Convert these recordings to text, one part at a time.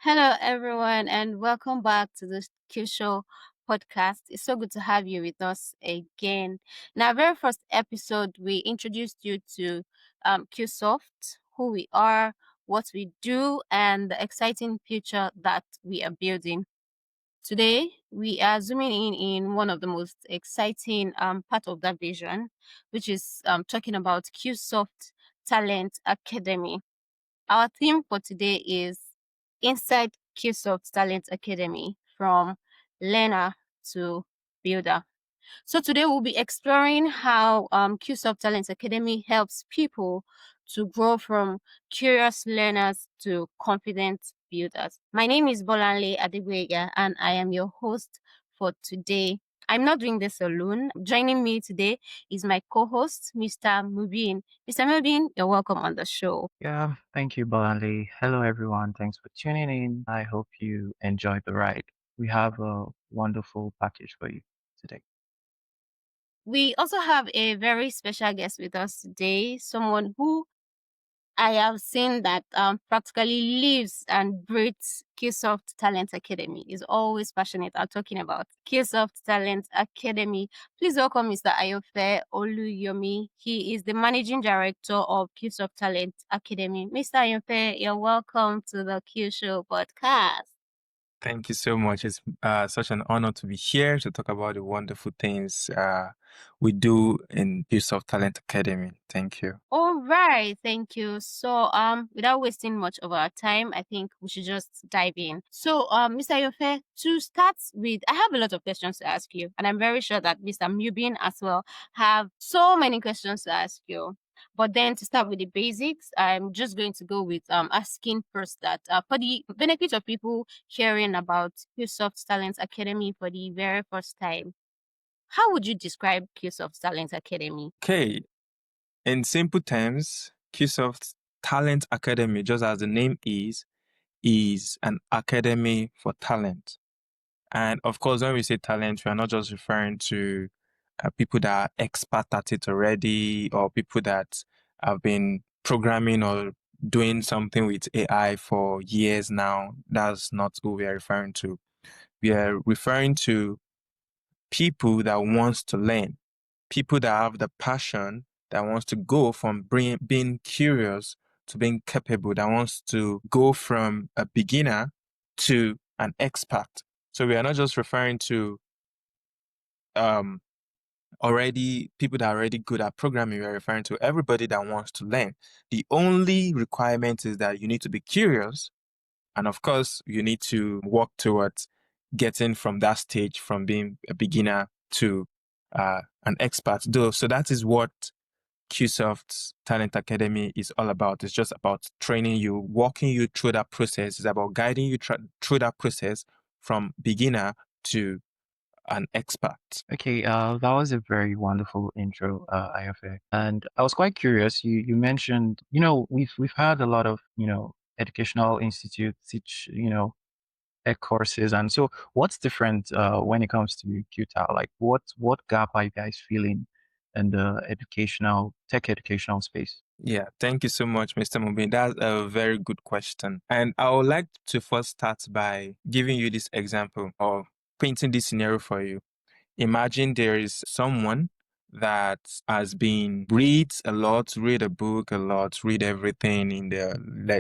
Hello, everyone, and welcome back to the CueShow podcast. It's so good to have you with us again. In our very first episode, we introduced you to Cuesoft, who we are, what we do, and the exciting future that we are building. Today, we are zooming in one of the most exciting part of that vision, which is talking about Cuesoft Talent Academy. Our theme for today is Inside Cuesoft Talent Academy, from learner to builder. So today we'll be exploring how Cuesoft Talent Academy helps people to grow from curious learners to confident builders. My name is Bolanle Adegwega and I am your host for today. I'm not doing this alone. Joining me today is my co-host, Mr. Mubin. Mr. Mubin, you're welcome on the show. Yeah, thank you, Bolanli. Hello, everyone. Thanks for tuning in. I hope you enjoyed the ride. We have a wonderful package for you today. We also have a very special guest with us today, someone who I have seen that practically lives and breathes Cuesoft Talent Academy. Is always passionate about talking about Cuesoft Talent Academy. Please welcome Mr. Ayofe Oluyomi. He is the managing director of Cuesoft Talent Academy. Mr. Ayofe, you're welcome to the Q Show podcast. Thank you so much. It's such an honor to be here to talk about the wonderful things we do in Cuesoft Talent Academy. Thank you. All right, thank you. So, without wasting much of our time, I think we should just dive in. So, Mr. Yofe, to start with, I have a lot of questions to ask you, and I'm very sure that Mr. Mubin as well have so many questions to ask you. But then to start with the basics, I'm just going to go with asking first that for the benefit of people hearing about Cuesoft Talent Academy for the very first time, how would you describe Cuesoft Talent Academy? Okay, in simple terms, Cuesoft Talent Academy, just as the name is an academy for talent. And of course, when we say talent, we are not just referring to people that are expert at it already or people that have been programming or doing something with AI for years now. That's not who we are referring to. We are referring to people that wants to learn, people that have the passion, that wants to go from being curious to being capable, that wants to go from a beginner to an expert. So we are not just referring to already people that are already good at programming. We are referring to everybody that wants to learn. The only requirement is that you need to be curious, and of course, you need to work towards getting from that stage, from being a beginner to an expert. So that is what Cuesoft's Talent Academy is all about. It's just about training you, walking you through that process. It's about guiding you through that process from beginner to an expert. Okay, that was a very wonderful intro, IFA. And I was quite curious. You mentioned, we've had a lot of, educational institutes teach, courses. And so what's different when it comes to CueTA? Like what gap are you guys feeling in the tech educational space? Yeah, thank you so much, Mr. Mubin. That's a very good question. And I would like to first start by giving you this example or painting this scenario for you. Imagine there is someone that has been reads a lot, read a book a lot, read everything in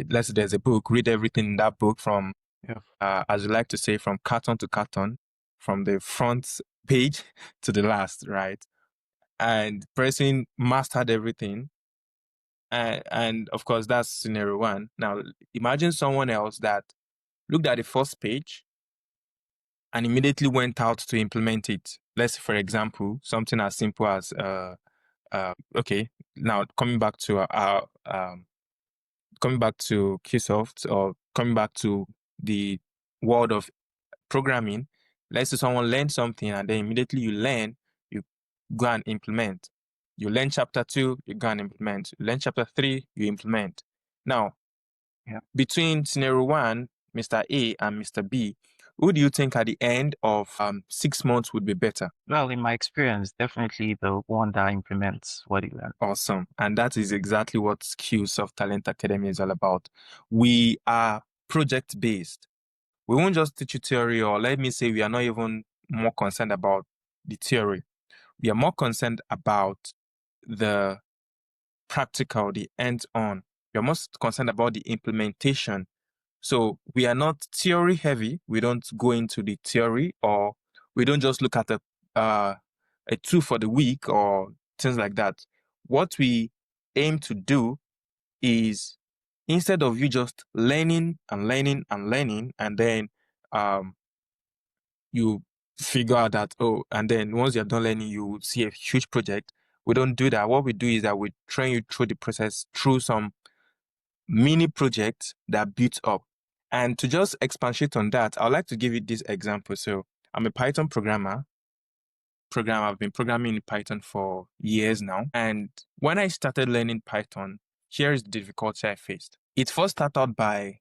let's say there's a book, read everything in that book from, as you like to say, from carton to carton, from the front page to the last, right? And person mastered everything. And of course, that's scenario one. Now, imagine someone else that looked at the first page and immediately went out to implement it. Let's say, for example, something as simple as, okay, now coming back to Cuesoft, or coming back to the world of programming. Let's say someone learned something and then immediately you go and implement. You learn chapter 2, you go and implement. You learn chapter 3, you implement. Now, between scenario 1, Mr. A and Mr. B, who do you think at the end of 6 months would be better? Well, in my experience, definitely the one that implements what you learn. Awesome. And that is exactly what Cuesoft Talent Academy is all about. We are project-based. We won't just teach you theory, or let me say we are not even more concerned about the theory. We are more concerned about the practical, the hands-on. We are most concerned about the implementation. So we are not theory heavy. We don't go into the theory, or we don't just look at a tool for the week or things like that. What we aim to do is, instead of you just learning and learning and learning, and then you figure out that, oh, and then once you're done learning, you see a huge project. We don't do that. What we do is that we train you through the process, through some mini projects that build up. And to just expatiate on that, I'd like to give you this example. So I'm a Python programmer. I've been programming in Python for years now. And when I started learning Python, here is the difficulty I faced. It first started by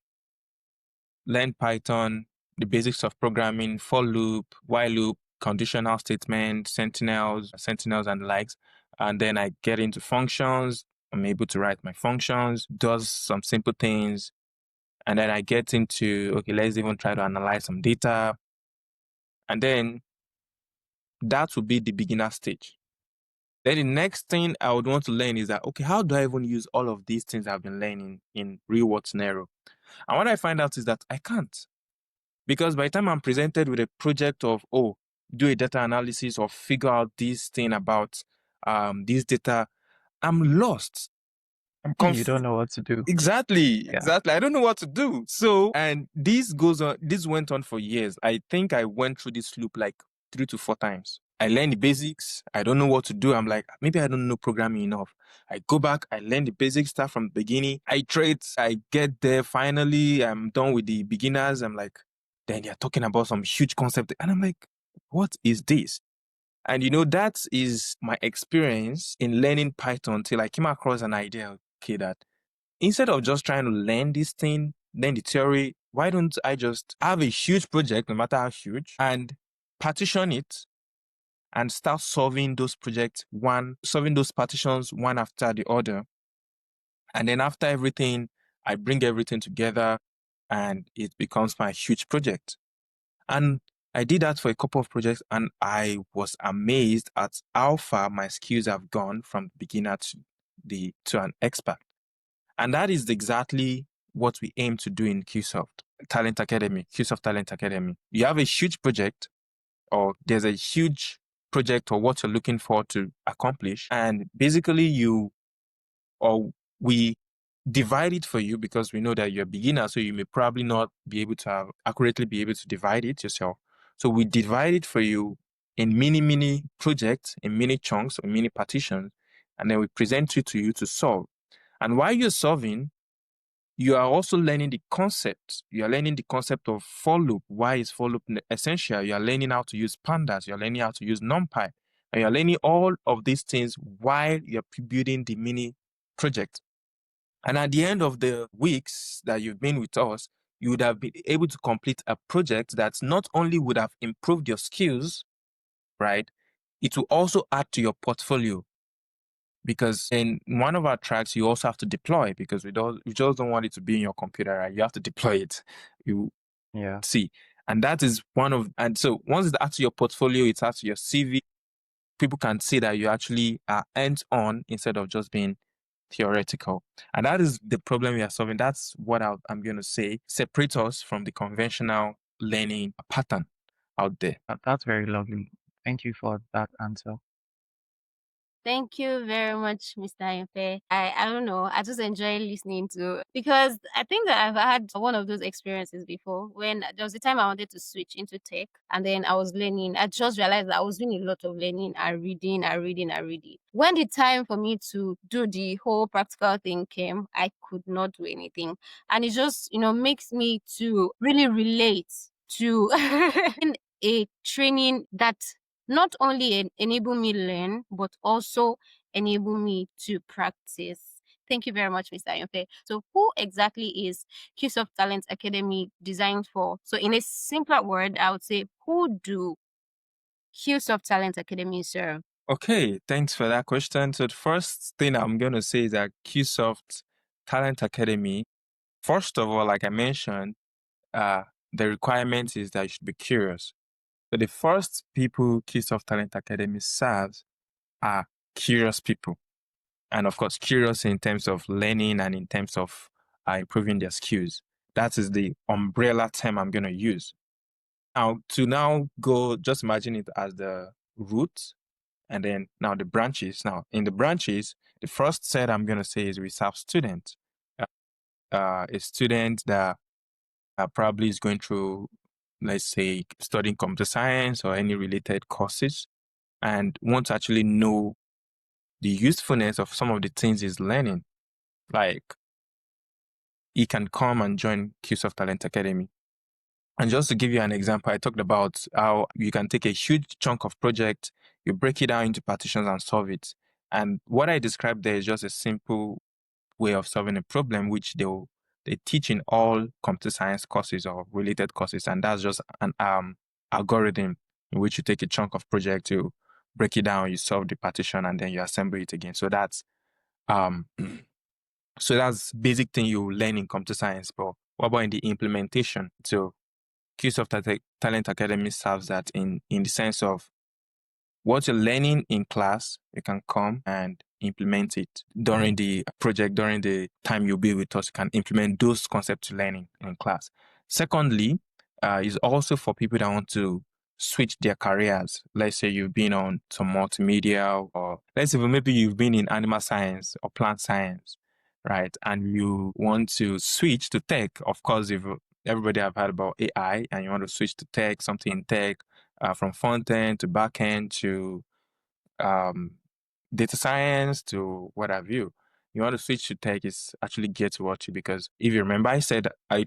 learn Python, the basics of programming, for loop, while loop, conditional statement, sentinels and the likes. And then I get into functions. I'm able to write my functions, does some simple things. And then I get into, okay, let's even try to analyze some data. And then that would be the beginner stage. Then the next thing I would want to learn is that, okay, how do I even use all of these things I've been learning in real world scenario? And what I find out is that I can't. Because by the time I'm presented with a project of, oh, do a data analysis or figure out this thing about this data, I'm lost. I'm You confused. don't know what to do. Exactly. Yeah. I don't know what to do. So, and this went on for years. I think I went through this loop like 3 to 4 times. I learned the basics. I don't know what to do. I'm like, maybe I don't know programming enough. I go back, I learn the basic stuff from the beginning. I trade, I get there. Finally, I'm done with the beginners. I'm like, then you're talking about some huge concept. And I'm like, what is this? And that is my experience in learning Python till I came across an idea, okay, that instead of just trying to learn this thing, learn the theory, why don't I just have a huge project, no matter how huge, and partition it and start solving those partitions one after the other. And then after everything, I bring everything together and it becomes my huge project. And I did that for a couple of projects, and I was amazed at how far my skills have gone from beginner to an expert. And that is exactly what we aim to do in CueSoft Talent Academy, CueSoft Talent Academy. You have a huge project, or there's a huge project or what you're looking for to accomplish, and basically we divide it for you, because we know that you're a beginner, so you may probably not be able to accurately be able to divide it yourself. So we divide it for you in mini projects, in mini chunks or mini partitions, and then we present it to you to solve. And while you're solving, you are also learning the concept. You are learning the concept of for loop. Why is for loop essential? You are learning how to use pandas. You are learning how to use NumPy. And you are learning all of these things while you're building the mini project. And at the end of the weeks that you've been with us, you would have been able to complete a project that not only would have improved your skills, right? It will also add to your portfolio. Because in one of our tracks, you also have to deploy, because we just don't want it to be in your computer, right? You have to deploy it. You Yeah. see. And that is and so once it adds to your portfolio, it adds to your CV. People can see that you actually are hands-on instead of just being theoretical. And that is the problem we are solving. That's what I'm going to say separate us from the conventional learning pattern out there. That's very lovely. Thank you for that answer. Thank you very much, Mr. Impe. I don't know. I just enjoy listening to, because I think that I've had one of those experiences before, when there was a time I wanted to switch into tech, and then I was learning. I just realized that I was doing a lot of learning and reading and reading and reading. When the time for me to do the whole practical thing came, I could not do anything. And it just, makes me to really relate to a training that not only enable me learn, but also enable me to practice. Thank you very much, Mr. Ayonfe. So who exactly is Cuesoft Talent Academy designed for? So in a simpler word, I would say, who do Cuesoft Talent Academy serve? Okay, thanks for that question. So the first thing I'm going to say is that CueSoft Talent Academy, first of all, like I mentioned, the requirement is that you should be curious. So the first people Cuesoft Talent Academy serves are curious people. And of course, curious in terms of learning and in terms of improving their skills. That is the umbrella term I'm going to use. Now, to now go, just imagine it as the root and then now the branches. Now, in the branches, the first set I'm going to say is we serve students. A student that probably is going through, let's say, studying computer science or any related courses and want to actually know the usefulness of some of the things he's learning. Like, he can come and join Cuesoft Talent Academy. And just to give you an example, I talked about how you can take a huge chunk of project, you break it down into partitions and solve it. And what I described there is just a simple way of solving a problem, which they teach in all computer science courses or related courses. And that's just an algorithm in which you take a chunk of project, you break it down, you solve the partition, and then you assemble it again. So that's basic thing you learn in computer science. But what about in the implementation? So CueSoft Talent Academy serves that in the sense of what you're learning in class, you can come and implement it during the project, during the time you'll be with us. You can implement those concepts you're learning in class. Secondly, is also for people that want to switch their careers. Let's say you've been on some multimedia, or let's say maybe you've been in animal science or plant science, right? And you want to switch to tech. Of course, if everybody have heard about AI and you want to switch to tech, something in tech, from front end to back end to um, data science to what have you. You want to switch to tech is actually geared towards you, because if you remember, I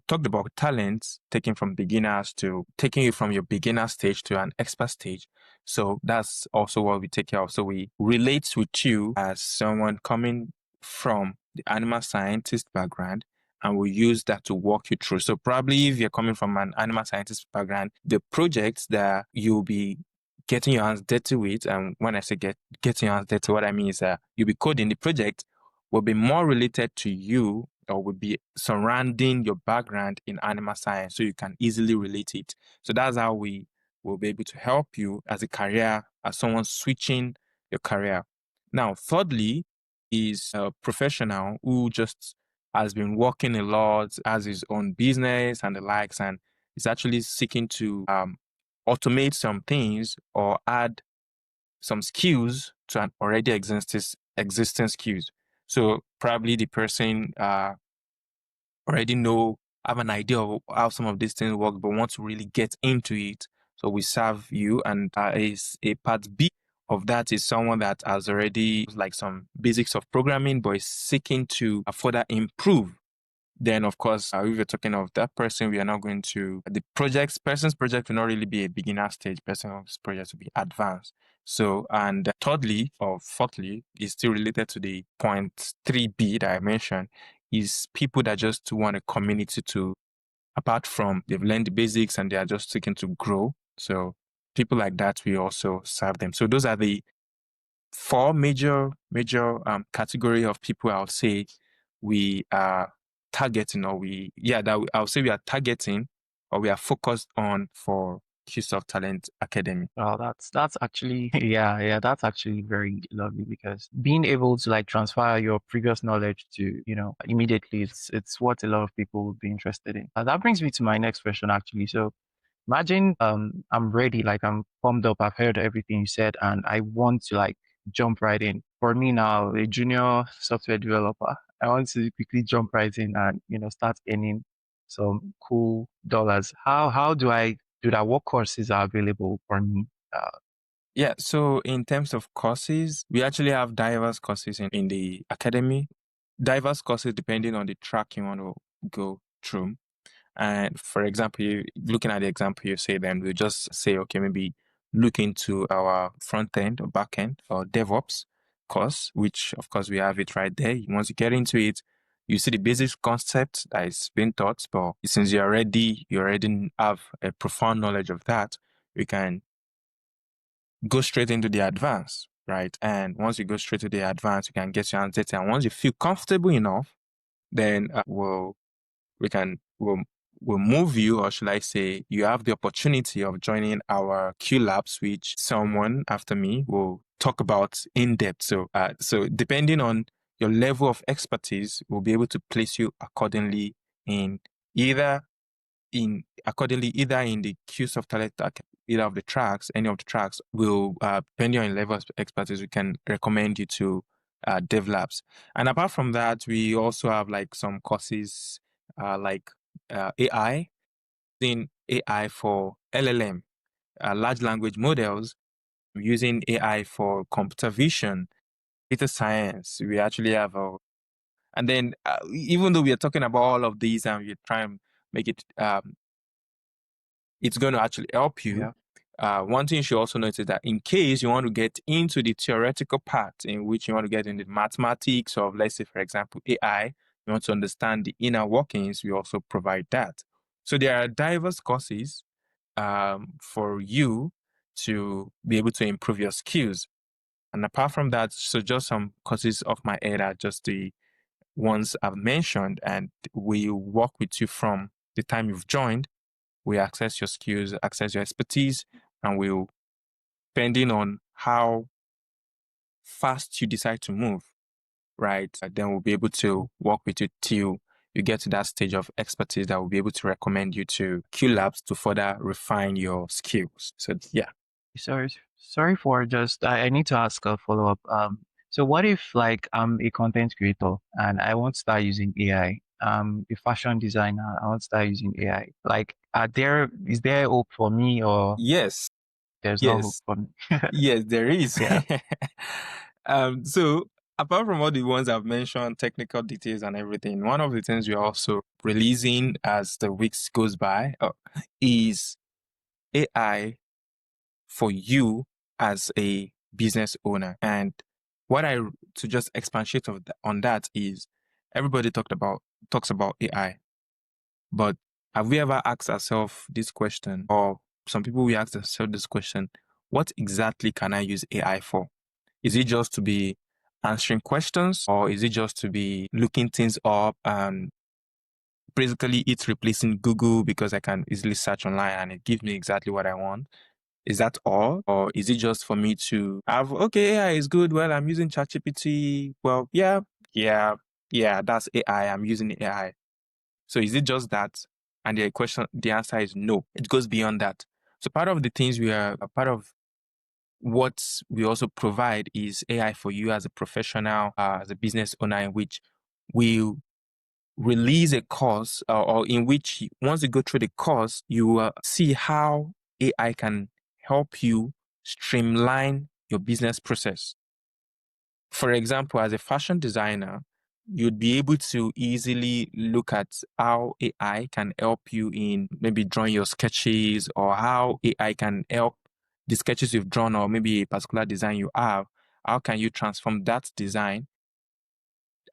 talked about talents taking from beginners to taking you from your beginner stage to an expert stage. So that's also what we take care of. So we relate with you as someone coming from the animal scientist background, and we use that to walk you through. So probably if you're coming from an animal scientist background, the projects that you'll be getting your hands dirty with, and when I say getting your hands dirty, what I mean is you'll be coding, the project will be more related to you or will be surrounding your background in animal science, so you can easily relate it. So that's how we will be able to help you as a career, as someone switching your career. Now, thirdly, is a professional who just has been working a lot, has his own business and the likes, and is actually seeking to automate some things or add some skills to an already existing skills. So probably the person already have an idea of how some of these things work, but want to really get into it. So we serve you, and is a part B of that is someone that has already like some basics of programming, but is seeking to further improve. Then, of course, if you're talking of that person, we are not going to the person's project will not really be a beginner stage. Person's project will be advanced. So, and thirdly or fourthly, is still related to the point 3B that I mentioned, is people that just want a community to, apart from they've learned the basics and they are just seeking to grow. So, people like that, we also serve them. So, those are the four major category of people I would say we are targeting, or I would say we are targeting or we are focused on for Cuesoft Talent Academy. Well, that's actually yeah, that's actually very lovely, because being able to like transfer your previous knowledge to, immediately, it's what a lot of people would be interested in. That brings me to my next question actually. So imagine I'm ready, like I'm pumped up, I've heard everything you said, and I want to like jump right in. For me now, a junior software developer, I want to quickly jump right in and start earning some cool dollars. How do I do that? What courses are available for me? Yeah, so in terms of courses, we actually have diverse courses in the academy. Diverse courses depending on the track you want to go through. And for example, looking at the example you say, then we'll just say, okay, maybe look into our front end or back end or DevOps course, which of course we have it right there. Once you get into it, you see the basic concept that is being taught, but since you already have a profound knowledge of that, you can go straight into the advanced, right? And once you go straight to the advanced, you can get your hands dirty. And once you feel comfortable enough, then we'll will move you, or should I say, you have the opportunity of joining our Q Labs, which someone after me will talk about in depth. So depending on your level of expertise, we'll be able to place you accordingly in either either in the Cuesoft Talent Academy, either of the tracks, any of the tracks will, depending on your level of expertise, we can recommend you to Dev Labs. And apart from that, we also have like some courses like AI, using AI for LLM, large language models, using AI for computer vision, data science. We actually have and then even though we are talking about all of these and we try and make it it's going to actually help you. Yeah. One thing you should also notice that in case you want to get into the theoretical part, in which you want to get into mathematics of, let's say, for example, AI, you want to understand the inner workings, we also provide that. So there are diverse courses for you to be able to improve your skills. And apart from that, so just some courses off my head are just the ones I've mentioned, and we work with you from the time you've joined. We access your skills, access your expertise, and we'll, depending on how fast you decide to move, right, then we'll be able to work with you till you get to that stage of expertise that will be able to recommend you to Q Labs to further refine your skills. So yeah. Sorry for just I need to ask a follow-up. So what if like I'm a content creator and I want to start using AI? A fashion designer, I want to start using AI. Like, is there hope for me or Yes. there's no hope Yes. for me? Yes, there is. Yeah. So apart from all the ones I've mentioned, technical details and everything, one of the things we're also releasing as the weeks goes by is AI for you as a business owner. And what I to just expatiate on that is everybody talks about AI, but have we ever asked ourselves this question, or some people we ask themselves this question: what exactly can I use AI for? Is it just to be answering questions, or is it just to be looking things up and basically it's replacing Google because I can easily search online and it gives me exactly what I want? Is that all? Or is it just for me to have, okay, AI is good. Well, I'm using ChatGPT. Well, yeah, that's AI. I'm using AI. So is it just that? And the answer is no. It goes beyond that. So part of the things part of what we also provide is AI for you as a professional, as a business owner, in which we release a course, or in which once you go through the course, you will see how AI can help you streamline your business process. For example, as a fashion designer, you'd be able to easily look at how AI can help you in maybe drawing your sketches, or how AI can help the sketches you've drawn, or maybe a particular design you have. How can you transform that design?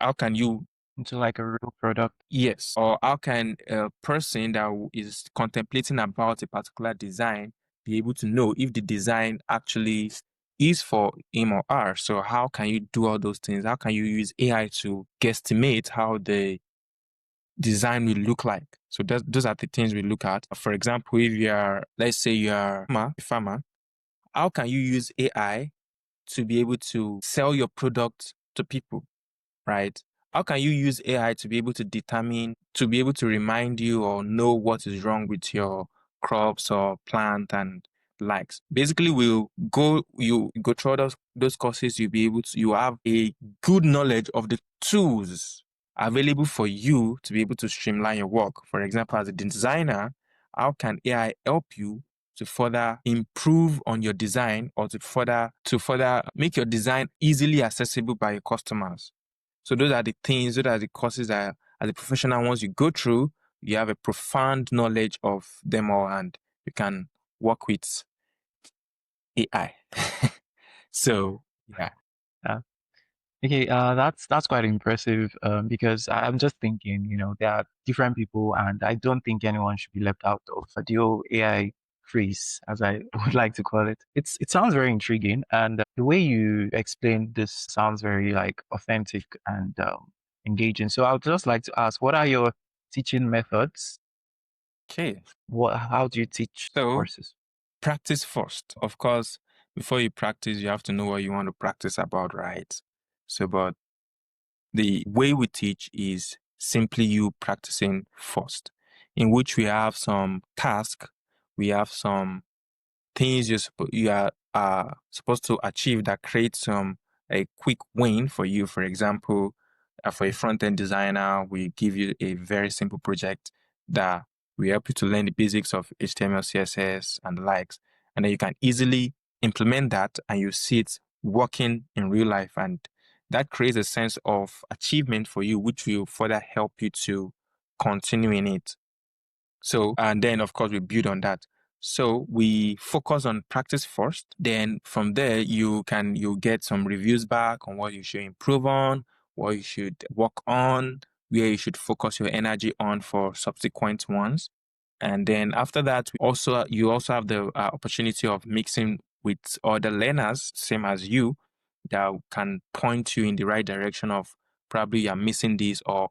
How can you Into like a real product. Yes. Or how can a person that is contemplating about a particular design be able to know if the design actually is for him or her? So how can you do all those things? How can you use AI to guesstimate how the design will look like? So those are the things we look at. For example, if let's say you are a farmer, how can you use AI to be able to sell your product to people? Right? How can you use AI to be able to remind you or know what is wrong with your crops or plant and likes? Basically, you go through those courses, you have a good knowledge of the tools available for you to be able to streamline your work. For example, as a designer, how can AI help you to further improve on your design, or to further make your design easily accessible by your customers? So those are the courses that as a professional, once you go through, you have a profound knowledge of them all, and you can work with AI. So yeah. Yeah. Okay, that's quite impressive. Because I'm just thinking, there are different people, and I don't think anyone should be left out of the whole AI freeze, as I would like to call it. It sounds very intriguing, and the way you explain this sounds very like authentic and engaging. So I would just like to ask, what are your teaching methods? Okay. How do you teach So courses? practice first. Of course, before you practice, you have to know what you want to practice about, right? So, but the way we teach is simply you practicing first, in which we have some task, we have some things you are supposed to achieve that creates a quick win for you. For example, for a front-end designer, we give you a very simple project that we help you to learn the basics of HTML, CSS, and the likes, and then you can easily implement that, and you see it working in real life, and that creates a sense of achievement for you, which will further help you to continue in it. So, and then of course we build on that. So we focus on practice first. Then from there, you get some reviews back on what you should improve on, what you should work on, where you should focus your energy on for subsequent ones. And then after that, you also have the opportunity of mixing with other learners, same as you, that can point you in the right direction of probably you're missing this, or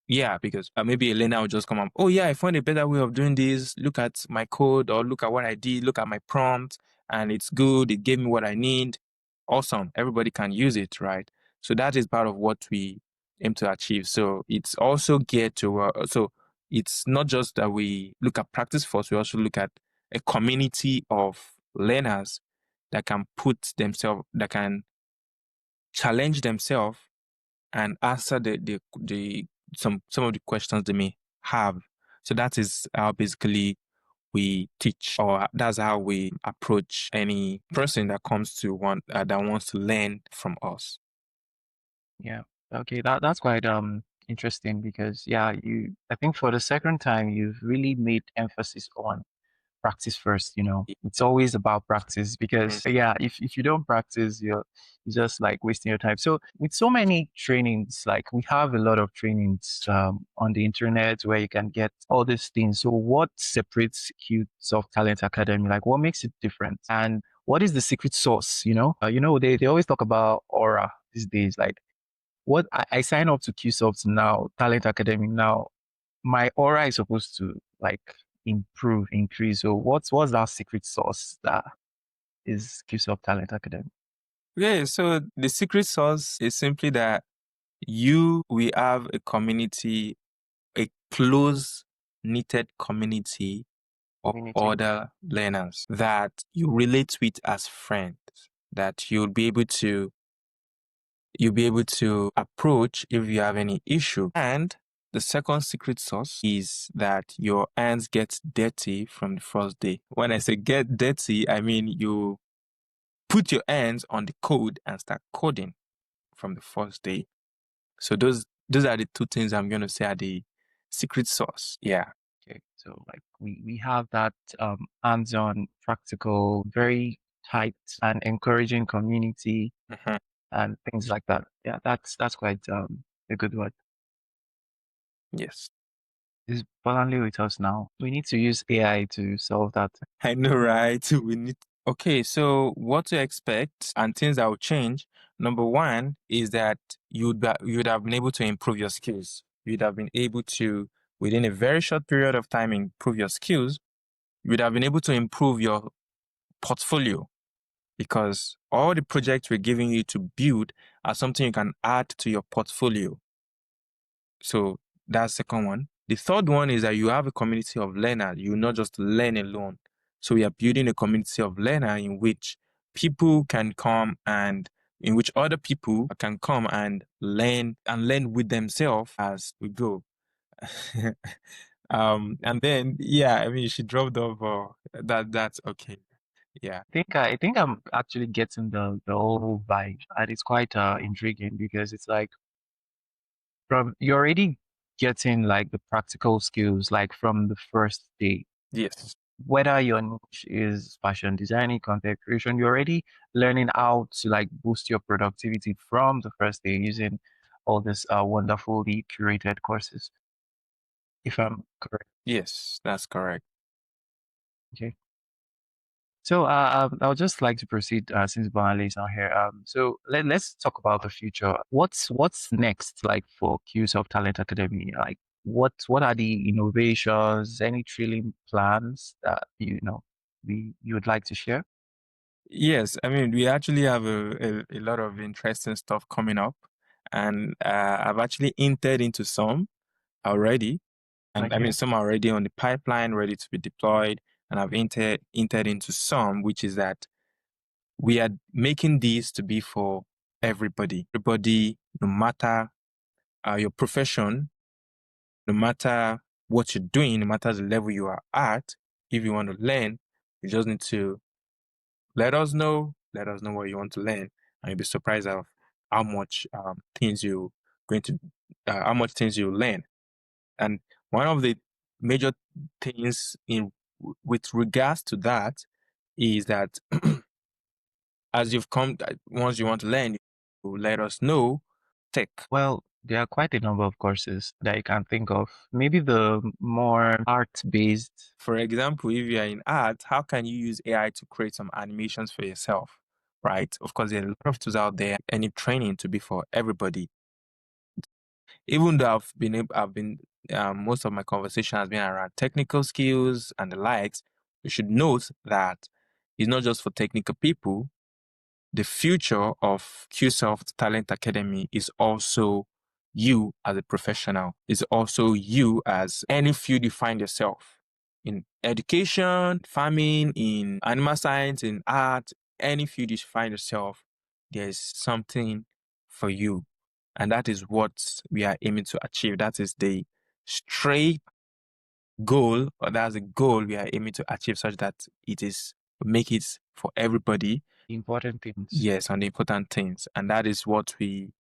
yeah, because maybe a learner will just come up, oh yeah, I found a better way of doing this. Look at my code, or look at what I did, look at my prompt, and it's good. It gave me what I need. Awesome. Everybody can use it, right? So that is part of what we aim to achieve. So it's also geared to, so it's not just that we look at practice first, we also look at a community of learners that can that can challenge themselves and answer the some of the questions they may have. So that is how basically we teach, or that's how we approach any person that comes to that wants to learn from us. Yeah. Okay. That's quite interesting because yeah, I think for the second time you've really made emphasis on practice first. It's always about practice because yeah, if you don't practice, you're just like wasting your time. So with so many trainings, like we have a lot of trainings on the internet where you can get all these things. So what separates CueSoft Talent Academy? Like what makes it different? And what is the secret sauce? They always talk about aura these days. Like what I sign up to CueSoft now, Talent Academy now, my aura is supposed to like increase. So what's that secret sauce that is CueSoft Talent Academy? Yeah, so the secret sauce is simply that we have a community, a close knitted community of other learners that you relate with as friends, that you'll be able to approach if you have any issue. And the second secret sauce is that your hands get dirty from the first day. When I say get dirty, I mean you put your hands on the code and start coding from the first day. So those are the two things I'm going to say are the secret sauce. Yeah. Okay. So like we have that hands-on, practical, very tight and encouraging community and things like that. Yeah, that's quite a good word. Yes. Is Bolanle with us now? We need to use AI to solve that. I know, right? We need. Okay, so what to expect and things that will change. Number one is that you'd have been able to improve your skills. You'd have been able to, within a very short period of time, improve your skills. You'd have been able to improve your portfolio, because all the projects we're giving you to build are something you can add to your portfolio. So that's the second one. The third one is that you have a community of learners. You not just learn alone. So we are building a community of learners in which people can come and in which other people can come and learn with themselves as we go. And then yeah, I mean she dropped off. That's okay. Yeah. I think I'm actually getting the whole vibe, and it's quite intriguing because it's like from you're already getting like the practical skills like from the first day. Yes. Whether your niche is fashion designing, content creation, you're already learning how to like boost your productivity from the first day using all these wonderfully curated courses. If I'm correct. Yes, that's correct. Okay. So I would just like to proceed since Banale is not here. So let's talk about the future. What's next like for CueSoft Talent Academy? Like what are the innovations, any thrilling plans that you would like to share? Yes, I mean, we actually have a lot of interesting stuff coming up, and I've actually entered into some already. And I mean, Okay. some are already on the pipeline, ready to be deployed. And I've entered into some, which is that we are making these to be for everybody. Everybody, no matter your profession, no matter what you're doing, no matter the level you are at, if you want to learn, you just need to let us know. Let us know what you want to learn, and you'll be surprised of how much things you going to, how much things you learn. And one of the major things in with regards to that is that as you've come, once you want to learn, you let us know. Tech. Well, there are quite a number of courses that you can think of. Maybe the more art-based. For example, if you are in art, how can you use AI to create some animations for yourself? Right? Of course, there are a lot of tools out there. Any training to be for everybody. Even though most of my conversation has been around technical skills and the likes. You should note that it's not just for technical people. The future of Cuesoft Talent Academy is also you as a professional. It's also you as any field you find yourself in education, farming, in animal science, in art, any field you find yourself, there's something for you. And that is what we are aiming to achieve. That is the straight goal, or that's the goal we are aiming to achieve, such that it is make it for everybody. Important things. Yes, on the important things. And that is what we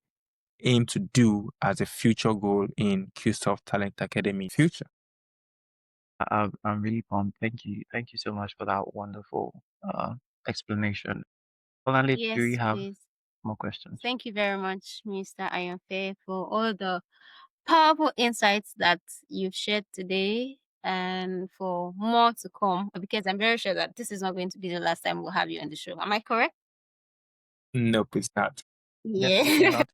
aim to do as a future goal in Cuesoft Talent Academy future. I'm really pumped. Thank you so much for that wonderful explanation. Olanle, do you Yes, have please. more questions? Thank you very much, Mr. Ayanfe, for all the powerful insights that you've shared today and for more to come, because I'm very sure that this is not going to be the last time we'll have you on the show. Am I correct? Nope, it's not. Definitely Yeah. not.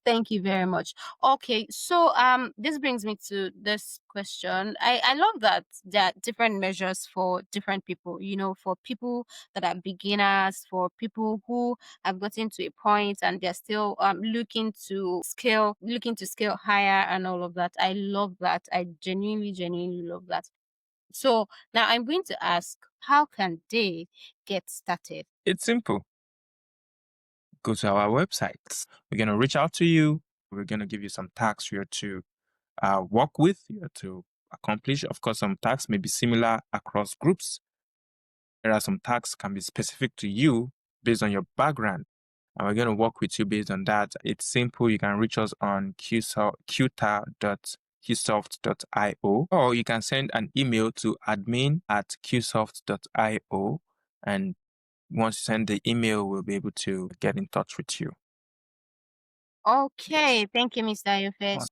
Thank you very much. Okay, so this brings me to this question. I love that there are different measures for different people, you know, for people that are beginners, for people who have gotten to a point and they're still looking to scale higher and all of that. I love that. I genuinely love that. So now I'm going to ask, how can they get started? It's simple. Go to our website. We're going to reach out to you. We're going to give you some tasks here to work with, here to accomplish. Of course, some tasks may be similar across groups. There are some tasks can be specific to you based on your background. And we're going to work with you based on that. It's simple. You can reach us on cueta.cuesoft.io, or you can send an email to admin@cuesoft.io. And once you send the email, we'll be able to get in touch with you. Okay, Yes. thank you, Mr. Ayofe.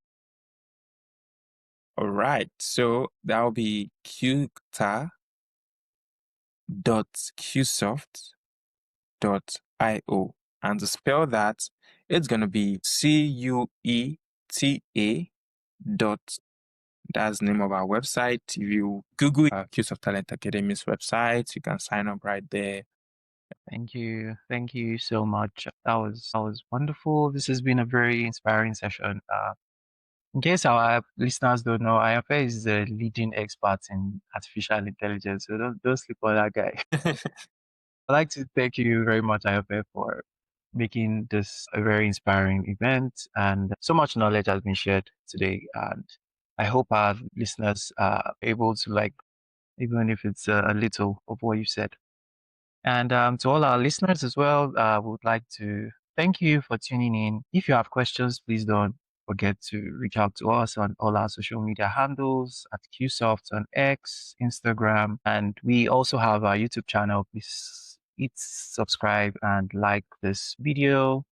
All right. So that will be cueta.cuesoft.io. And to spell that, it's going to be CUETA dot. That's the name of our website. If you Google Cuesoft Talent Academy's website, you can sign up right there. Thank you. Thank you so much. That was wonderful. This has been a very inspiring session. In case our listeners don't know, IFA is the leading expert in artificial intelligence. So don't sleep on that guy. I'd like to thank you very much, IFA, for making this a very inspiring event, and so much knowledge has been shared today. And I hope our listeners are able to like, even if it's a little of what you said. And to all our listeners as well, we would like to thank you for tuning in. If you have questions, please don't forget to reach out to us on all our social media handles at QSoft on X, Instagram, and we also have our YouTube channel. Please hit subscribe and like this video.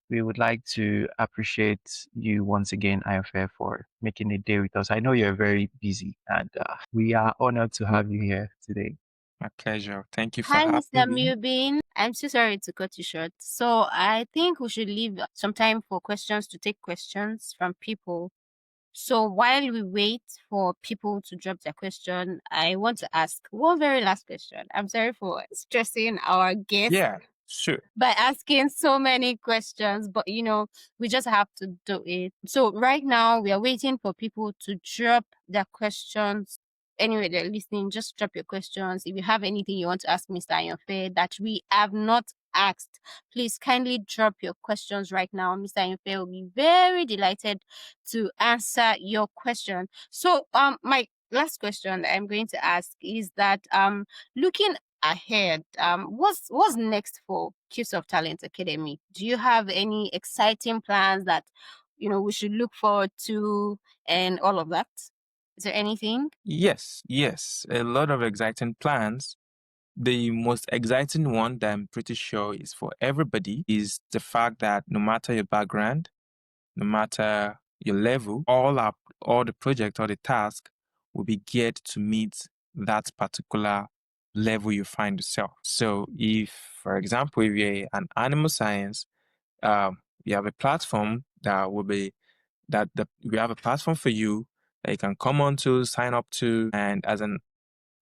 We would like to appreciate you once again, IFF, for making a day with us. I know you're very busy, and we are honored to have you here today. My pleasure. Thank you for Hi, Mr. having me. Mubin. I'm so sorry to cut you short. So I think we should leave some time for questions to take questions from people. So while we wait for people to drop their question, I want to ask one very last question. I'm sorry for stressing our guests Yeah, sure. by asking so many questions, but we just have to do it. So right now we are waiting for people to drop their questions. Anyway, they're listening, just drop your questions. If you have anything you want to ask Mr. Ayonfe that we have not asked, please kindly drop your questions right now. Mr. Ayonfe will be very delighted to answer your question. So my last question that I'm going to ask is that looking ahead, what's next for Cuesoft Talent Academy? Do you have any exciting plans that we should look forward to and all of that? Is there anything? Yes, a lot of exciting plans. The most exciting one that I'm pretty sure is for everybody is the fact that no matter your background, no matter your level, all the project or the task will be geared to meet that particular level you find yourself. So if, for example, if you're an animal science, we have a platform that will be we have a platform for you that you can come on to, sign up to, and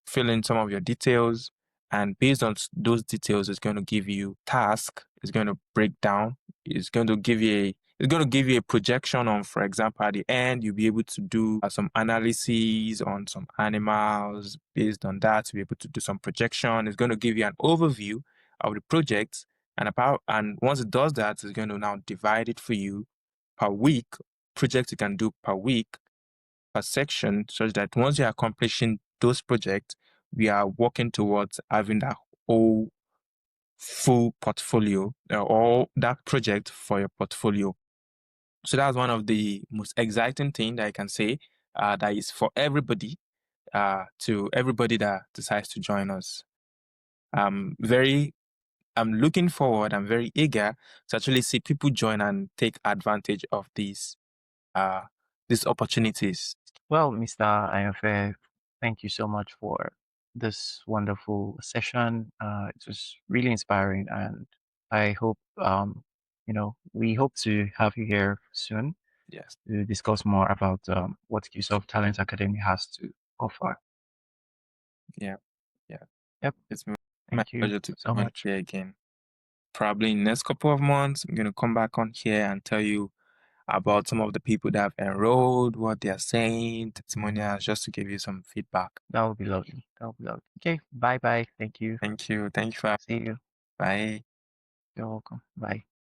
fill in some of your details. And based on those details, it's going to give you task. It's going to break down. It's going to give you a projection on, for example, at the end, you'll be able to do some analysis on some animals. Based on that, you'll be able to do some projection. It's going to give you an overview of the project. And once it does that, it's going to now divide it for you per week, project you can do per week, per section, such that once you're accomplishing those projects, we are working towards having that whole full portfolio or that project for your portfolio. So that's one of the most exciting thing that I can say that is for everybody, to everybody that decides to join us. I'm looking forward, I'm very eager to actually see people join and take advantage of these opportunities. Well, Mr. Ayofe, thank you so much for this wonderful session. It was really inspiring, and I hope we hope to have you here soon Yes. to discuss more about what Cuesoft Talent Academy has to offer. Yeah. Yeah. Yep. It's my Thank you pleasure to so come on much. here again. Probably in the next couple of months, I'm going to come back on here and tell you about some of the people that have enrolled, what they are saying, testimonials, just to give you some feedback. That would be lovely. That would be lovely. Okay. Bye bye. Thank you. Thank you. Thank you for See you. Bye. You're welcome. Bye.